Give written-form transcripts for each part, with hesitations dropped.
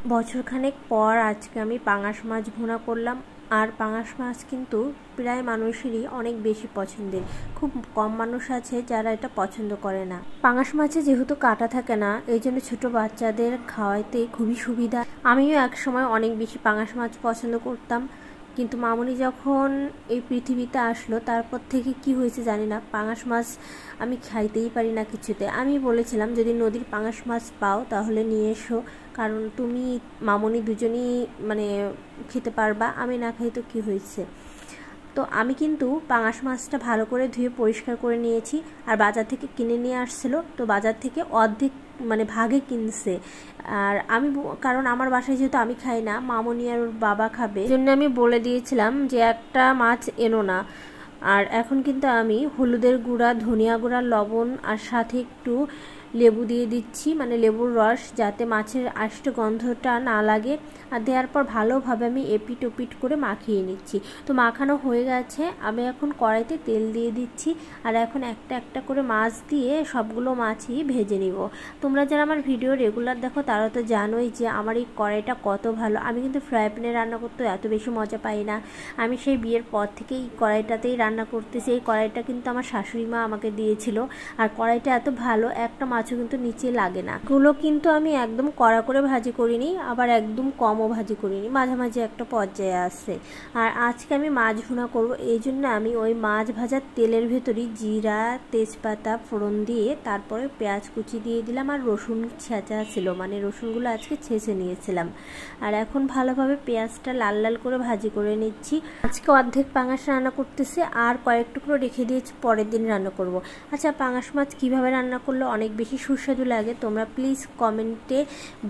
বছরখানেক পর আজকে আমি পাঙাশ মাছ ভুনা করলাম। আর পাঙাশ মাছ কিন্তু প্রায় মানুষেরই অনেক বেশি পছন্দের, খুব কম মানুষ আছে যারা এটা পছন্দ করে না। পাঙাশ মাছে যেহেতু কাটা থাকে না, এই জন্য ছোটো বাচ্চাদের খাওয়াইতে খুবই সুবিধা। আমিও এক সময় অনেক বেশি পাঙাশ মাছ পছন্দ করতাম, কিন্তু মামুনি যখন এই পৃথিবীতে আসলো তারপর থেকে কি হয়েছে জানি না, পাঙাশ মাছ আমি খাইতেই পারি না কিছুতে। আমি বলেছিলাম যদি নদীর পাঙাশ মাছ পাও তাহলে নিয়ে এসো, কারণ তুমি মামুনি দুজনেই খেতে পারবা, আমি না খাই তো কী হয়েছে। তো আমি কিন্তু পাঙাশ মাছটা ভালো করে ধুয়ে পরিষ্কার করে নিয়েছি। আর বাজার থেকে কিনে নিয়ে আসছিল, তো বাজার থেকে অর্ধেক ভাগে কিনছে। আর আমি কারণ আমার বাসায় যেহেতু আমি খাই না, মামুনি আর ওর বাবা খাবে, জন্য আমি বলে দিয়েছিলাম যে একটা মাছ এনো না। আর এখন কিন্তু আমি হলুদের গুঁড়া, ধনিয়া গুঁড়া, লবণ আর সাথে একটু লেবু দিয়ে দিচ্ছি, লেবুর রস, যাতে মাছের আষ্ট গন্ধটা না লাগে। আর দেওয়ার পর ভালোভাবে আমি এপিট ওপিট করে মাখিয়ে নিচ্ছি। তো মাখানো হয়ে গেছে, আমি এখন কড়াইতে তেল দিয়ে দিচ্ছি। আর এখন একটা একটা করে মাছ দিয়ে সবগুলো মাছই ভেজে নিব। তোমরা যারা আমার ভিডিও রেগুলার দেখো তারা তো জানোই যে আমার এই কড়াইটা কত ভালো। আমি কিন্তু ফ্রাই প্যানে রান্না করতে এত বেশি মজা পাই না। আমি সেই বিয়ের পর থেকেই এই কড়াইটাতেই রান্না করতেছি। এই কড়াইটা কিন্তু আমার শাশুড়ি মা আমাকে দিয়েছিল। আর কড়াইটা এত ভালো, একটা মাছও কিন্তু নিচে লাগে না। গুলো কিন্তু আমি একদম কড়া করে ভাজি করিনি, আবার একদম কমও ভাজি করিনি, মাঝামাঝি একটা পর্যায়ে আছে। আর আজকে আমি মাছ ভুনা করব, এই জন্য আমি ওই মাছ ভাজার তেলের ভেতরই জিরা, তেজপাতা ফোড়ন দিয়ে তারপরে পেঁয়াজ কুচি দিয়ে দিলাম। আর রসুন ছেঁচা ছিল, রসুনগুলো আজকে ছেঁচে নিয়েছিলাম। আর এখন ভালোভাবে পেঁয়াজটা লাল লাল করে ভাজি করে নিচ্ছি। আজকে অর্ধেক পাঙাশ রান্না করতেছে, আর কয়েক টুকরো রেখে দিয়েছি পরের দিন রান্না করব। আচ্ছা, পাঙাশ মাছ কীভাবে রান্না করলে অনেক বেশি সুস্বাদু লাগে তোমরা প্লিজ কমেন্টে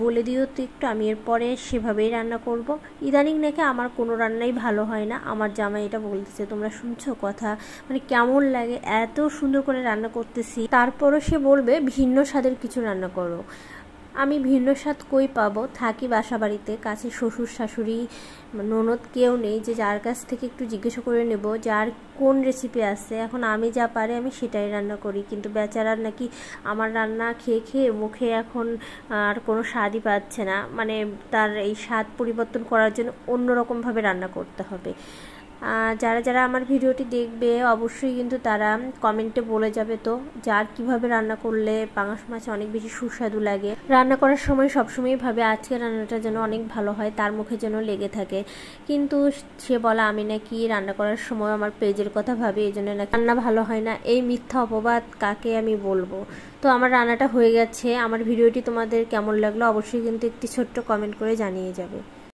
বলে দিও তো একটু, আমি এরপরে সেভাবেই রান্না করব। ইদানিং নাকি আমার কোনো রান্নাই ভালো হয় না, আমার জামাই এটা বলতেছে। তোমরা শুনছো কথা, কেমন লাগে এত সুন্দর করে রান্না করতেছি, তারপরও সে বলবে ভিন্ন স্বাদের কিছু রান্না করো। আমি ভিন্ন স্বাদ কই পাবো, থাকি বাসা বাড়িতে, কাছে শ্বশুর শাশুড়ি ননদ কেউ নেই যে যার কাছ থেকে একটু জিজ্ঞাসা করে নেব যার কোন রেসিপি আছে। এখন আমি যা পারি আমি সেটাই রান্না করি, কিন্তু বেচারার নাকি আমার রান্না খেয়ে খেয়ে মুখে এখন আর কোনো স্বাদই পাচ্ছে না। তার এই স্বাদ পরিবর্তন করার জন্য অন্যরকমভাবে রান্না করতে হবে। যারা যারা আমার ভিডিওটি দেখবে অবশ্যই কিন্তু তারা কমেন্টে বলে যাবে তো যার কিভাবে রান্না করলে পাঙাশ মাছ অনেক বেশি সুস্বাদু লাগে। রান্না করার সময় সবসময় ভাবে আজকে রান্নাটা যেন অনেক ভালো হয়, তার মুখে যেন লেগে থাকে। কিন্তু সে বলা আমি নাকি রান্না করার সময় আমার পেজের কথা ভাবি, এই জন্য নাকি রান্না ভালো হয় না। এই মিথ্যা অপবাদ কাকে আমি বলবো। তো আমার রান্নাটা হয়ে গেছে। আমার ভিডিওটি তোমাদের কেমন লাগলো অবশ্যই কিন্তু একটি ছোট্ট কমেন্ট করে জানিয়ে যাবে।